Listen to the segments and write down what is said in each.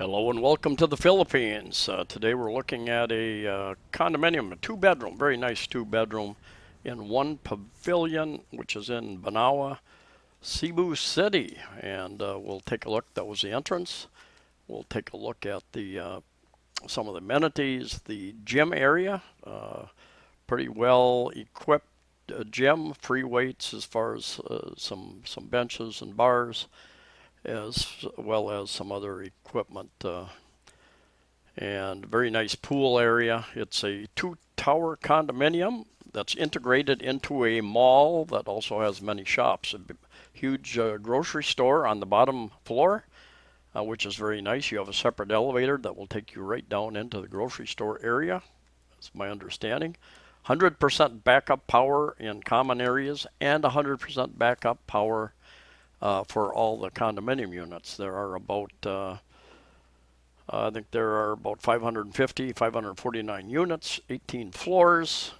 Hello and welcome to the Philippines. Today we're looking at a condominium, a two-bedroom, very nice two-bedroom in one pavilion, which is in Banawa, Cebu City. And we'll take a look. That was the entrance. We'll take a look at the some of the amenities, the gym area, pretty well equipped gym, free weights as far as some benches and bars, as well as some other equipment, and very nice pool area. It's a two-tower condominium that's integrated into a mall that also has many shops. A huge grocery store on the bottom floor, which is very nice. You have a separate elevator that will take you right down into the grocery store area. That's my understanding. 100% backup power in common areas and 100% backup power for all the condominium units. There are about, I think there are about 549 units, 18 floors.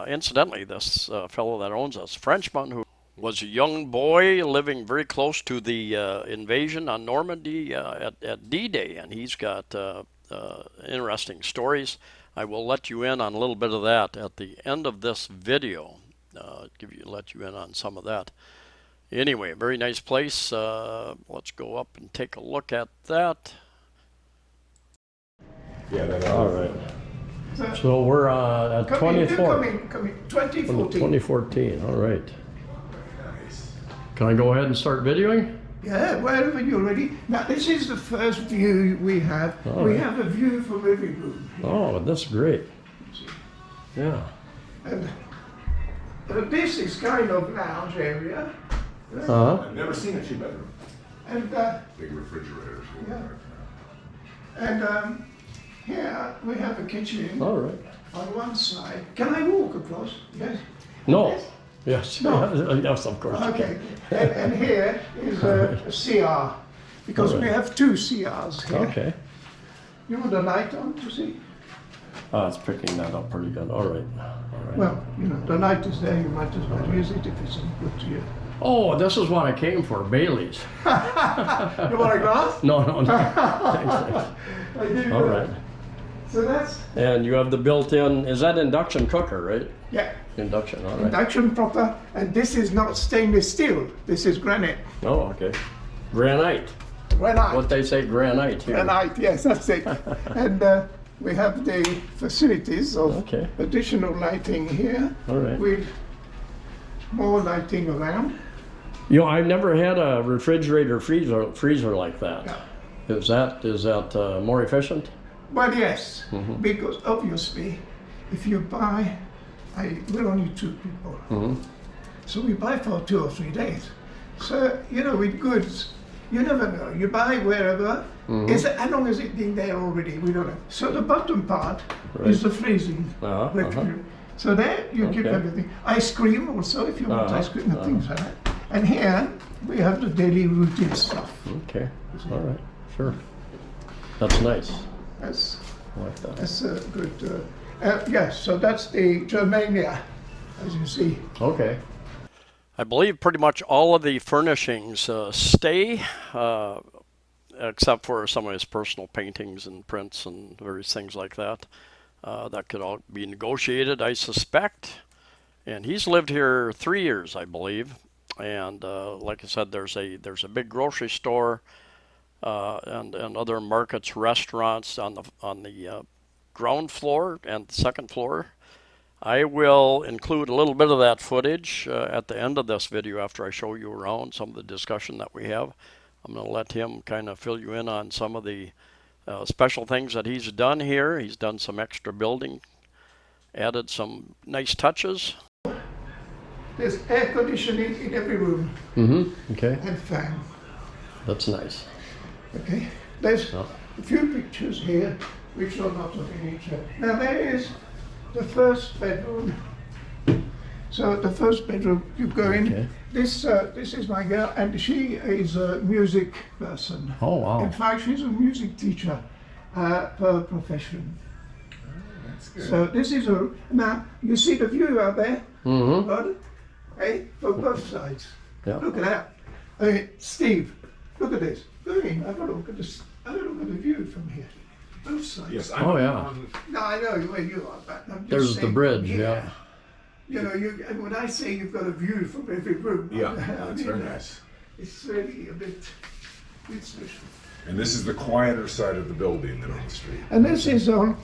Incidentally, this fellow that owns us, Frenchman, who was a young boy living very close to the invasion on Normandy at D-Day, and he's got interesting stories. I will let you in on a little bit of that at the end of this video. Let you in on some of that. Anyway, very nice place. Let's go up and take a look at that. Yeah, all right. So we're at 24. Come in, 2014. 2014, all right. Can I go ahead and start videoing? Yeah, wherever you're ready. Now, this is the first view we have. We have a view from every room. Oh, that's great. Yeah. And this is kind of lounge area. I've never seen a two-bedroom. And Big refrigerators. yeah. And here we have a kitchen. All right. On one side. Can I walk across? Yes. No. Yes. No. Yes, of course. Okay. And here is a CR, because we have two CRs here. Okay. You want the light on to see? Oh, it's picking that up pretty good. All right. All right. Well, you know, the light is there. You might as well use it if it's good to you. Oh, this is what I came for, Bailey's. You want a glass? No. Thanks. I do. All right. So that's. And you have the built-in, is that induction cooker, right? Yeah. Induction, all right. Induction proper, and this is not stainless steel. This is granite. Oh, okay. Granite. Granite. What they say, granite here. Granite, yes, that's it. And we have the facilities of additional lighting here. All right. With more lighting around. You know, I've never had a refrigerator freezer like that. Yeah. Is that more efficient? Well, yes, because obviously, if you buy, we're only two people, so we buy for 2 or 3 days. So, you know, with goods, you never know. You buy wherever, as long as it's been there already, we don't know. So the bottom part is the freezing. So there you keep everything. Ice cream also, if you want ice cream and things like that. And here we have the daily routine stuff. Okay, all right, sure. That's nice. That's, I like that. that's good. Yes, so that's the Germania, as you see. Okay. I believe pretty much all of the furnishings stay, except for some of his personal paintings and prints and various things like that. That could all be negotiated, I suspect. And he's lived here 3 years, I believe. And like I said, there's a big grocery store and other markets, restaurants on the ground floor and the second floor. I will include a little bit of that footage at the end of this video after I show you around some of the discussion that we have. I'm going to let him kind of fill you in on some of the special things that he's done here. He's done some extra building, added some nice touches. There's air conditioning in every room. Okay. And fan. That's nice. Okay. There's a few pictures here which are not of any nature. Now there is the first bedroom. So the first bedroom, you go in. Okay. This is my girl, and she is a music person. Oh, wow. In fact, she's a music teacher per profession. That's good. So this is a, now you see the view out there? Rod? Hey, from both sides. Yeah. Look at that. Hey, Steve, look at this. Go in, have a look at this. a look at the view from here. Both sides. Yes, Oh, yeah. No, I know where you are, but I'm just There's the saying bridge, from here, yeah. You know, and when I say you've got a view from every room, Yeah, I that's mean, very nice. It's really a bit special. And this is the quieter side of the building than on the street. And this is all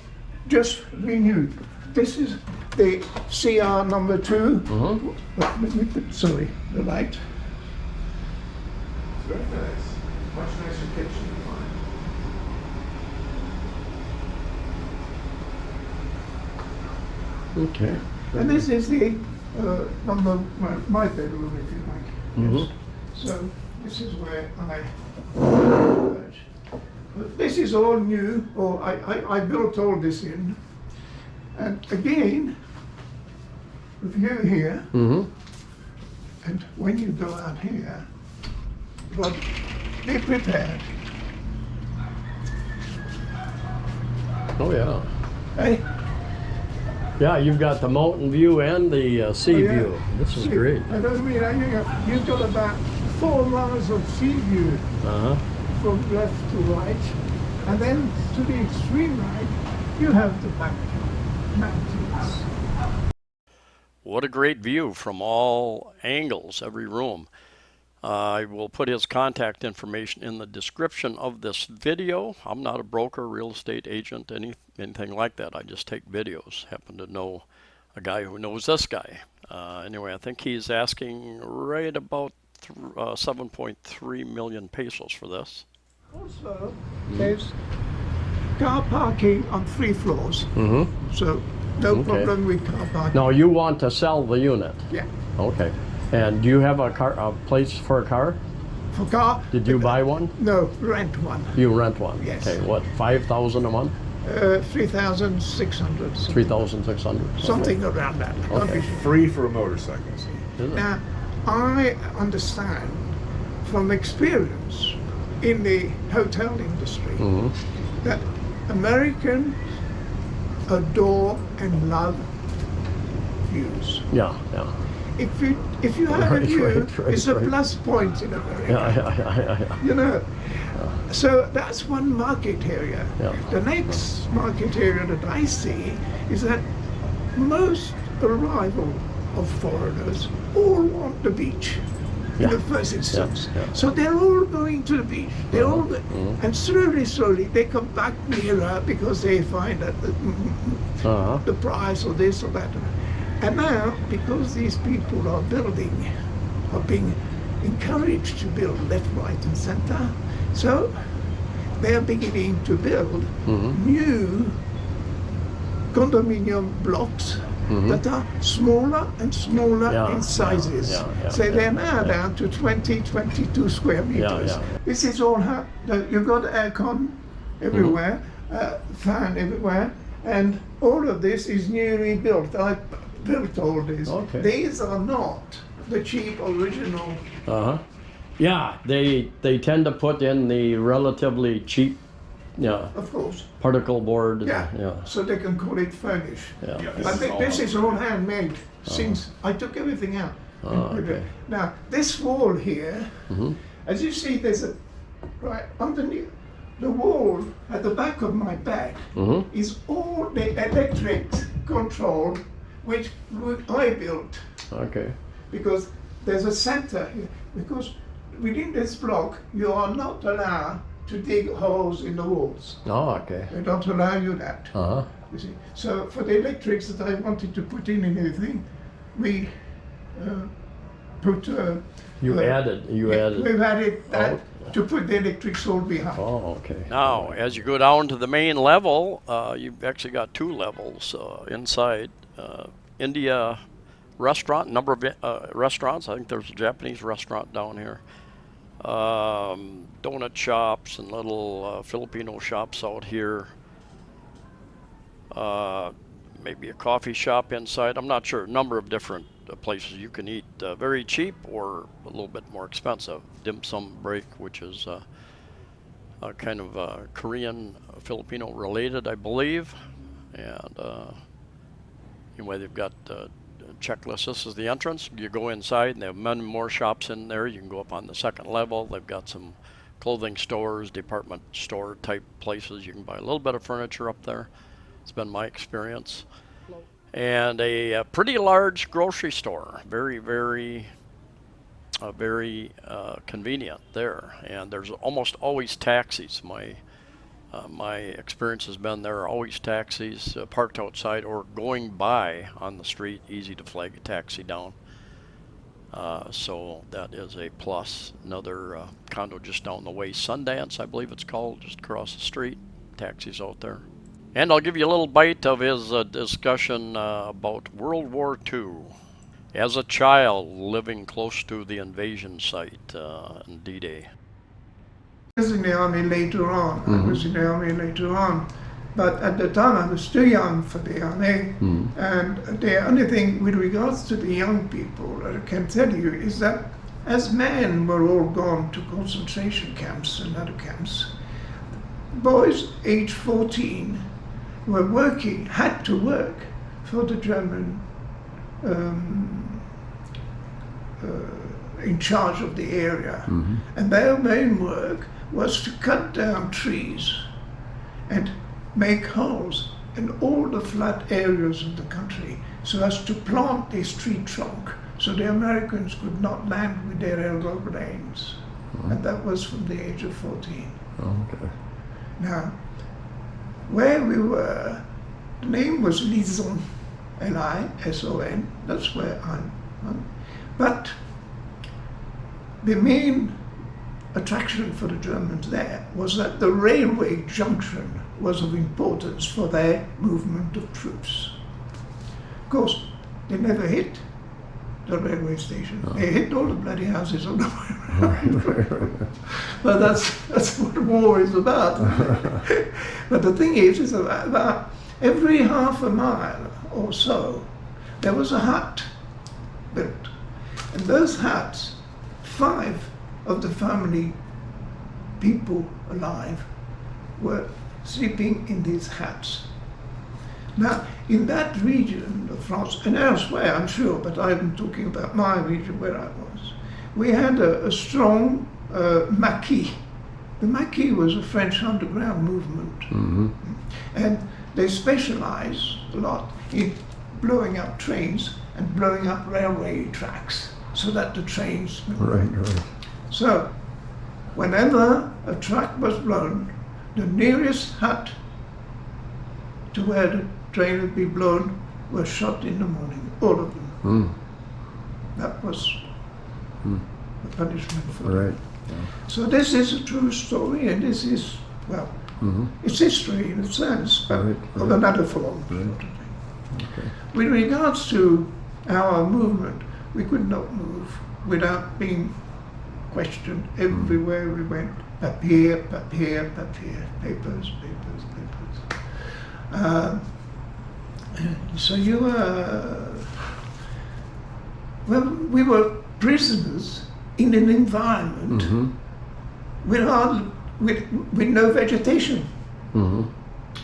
just renewed. This is the CR number 2. Let me put, sorry, the light. Very nice. Much nicer kitchen than mine. Okay. And this is the number, my bedroom, if you like. Yes. So this is where this is all new, or I built all this in. And again, the view here, and when you go out here, but be prepared. Oh, yeah. Eh? Yeah, you've got the mountain view and the sea Oh, yeah. view. This is See, great. I don't mean, you've got about 4 miles of sea view Uh-huh. from left to right, and then to the extreme right, you have the back mountains. What a great view from all angles, every room. I will put his contact information in the description of this video. I'm not a broker, real estate agent, anything like that. I just take videos. Happen to know a guy who knows this guy. Anyway, I think he's asking right about 7.3 million pesos for this. Also, there's car parking on 3 floors, so no Okay. problem with car parking. Now, you want to sell the unit? Yeah, Okay. And do you have a place for a car? for car. Did you buy one? No, rent one. You rent one? Yes. Okay, what, 5,000 a month? 3,600. 3,600? Something around that. Okay. Free for a motorcycle. Is it? Now, I understand from experience in the hotel industry that Americans adore and love views. Yeah, yeah. If you have a Right, view, right, it's a right. plus point in America. Yeah. You know. So that's one market area. Yeah. The next market area that I see is that most arrival of foreigners all want the beach in the first instance. yeah. So they're all going to the beach. They're all and slowly they come back nearer because they find that the price or this or that. And now, because these people are being encouraged to build left, right, and center, so they are beginning to build new condominium blocks that are smaller and smaller in sizes. So they're now down to 22 square meters. yeah. This is all you've got aircon everywhere, fan everywhere, and all of this is newly built. I built all this. Okay. These are not the cheap original. Uh-huh. Yeah, they tend to put in the relatively cheap, Of course. particle board. Yeah. So they can call it furnish. Yeah. I think this is all handmade since I took everything out. Okay. Now this wall here, as you see, there's a right underneath the wall at the back of my bed is all the electric control which I built, Okay. because there's a center here. Because within this block you are not allowed to dig holes in the walls. Oh, okay. They don't allow you that. Uh-huh. You see. So for the electrics that I wanted to put in and everything, we put. We've added We've added that to put the electrics all behind. Oh, okay. Now, as you go down to the main level, you've actually got 2 levels inside. India restaurant, number of restaurants. I think there's a Japanese restaurant down here. Donut shops and little Filipino shops out here. Maybe a coffee shop inside. I'm not sure. A number of different places you can eat very cheap or a little bit more expensive. Dim sum break, which is kind of Korean, Filipino related, I believe. And anyway, they've got checklists. This is the entrance. You go inside and they have many more shops in there. You can go up on the second level. They've got some clothing stores, department store type places. You can buy a little bit of furniture up there. It's been my experience. And a pretty large grocery store. Very convenient there. And there's almost always taxis. My experience has been there are always taxis parked outside or going by on the street. Easy to flag a taxi down. So that is a plus. Another condo just down the way, Sundance, I believe it's called, just across the street. Taxis out there. And I'll give you a little bite of his discussion about World War II. As a child living close to the invasion site in D-Day. I was in the army later on. But at the time I was too young for the army. And the only thing with regards to the young people that I can tell you is that as men were all gone to concentration camps and other camps, boys aged 14 were working, had to work for the German in charge of the area. And their main work was to cut down trees and make holes in all the flat areas of the country so as to plant this tree trunk so the Americans could not land with their aeroplanes. And that was from the age of 14. Okay. Now, where we were, the name was Lison, Lison, that's where I'm. But the main attraction for the Germans there was that the railway junction was of importance for their movement of troops. Of course, they never hit the railway station. They hit all the bloody houses on the way around. But that's what war is about. But the thing is about every half a mile or so, there was a hut built. And those huts, 5 of the family people alive were sleeping in these huts. Now, in that region of France, and elsewhere I'm sure, but I'm talking about my region where I was, we had a strong maquis. The maquis was a French underground movement. And they specialized a lot in blowing up trains and blowing up railway tracks so that the trains... Right. So, whenever a track was blown, the nearest hut to where the train would be blown were shot in the morning, all of them. That was the punishment for them. So this is a true story, and this is, well, it's history in a sense, but of another form. Okay. With regards to our movement, we could not move without being questioned everywhere we went. Papier, papers. So you were, well, we were prisoners in an environment with no vegetation.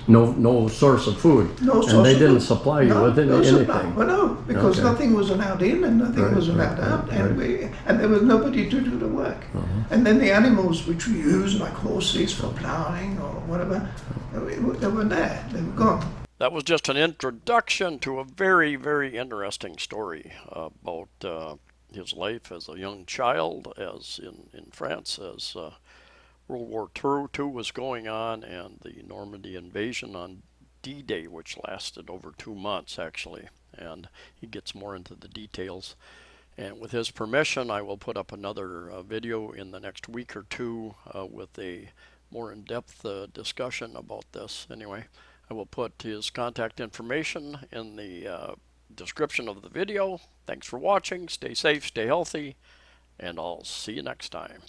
No source of food. No source and they of didn't food. supply you with anything. Well, no, because nothing was allowed in and nothing was allowed out, and there was nobody to do the work. And then the animals which we used, like horses for ploughing or whatever, they were there. They were gone. That was just an introduction to a very, very interesting story about his life as a young child, as in France, as World War II was going on, and the Normandy invasion on D-Day, which lasted over 2 months, actually. And he gets more into the details. And with his permission, I will put up another video in the next week or two with a more in-depth discussion about this. Anyway, I will put his contact information in the description of the video. Thanks for watching. Stay safe, stay healthy, and I'll see you next time.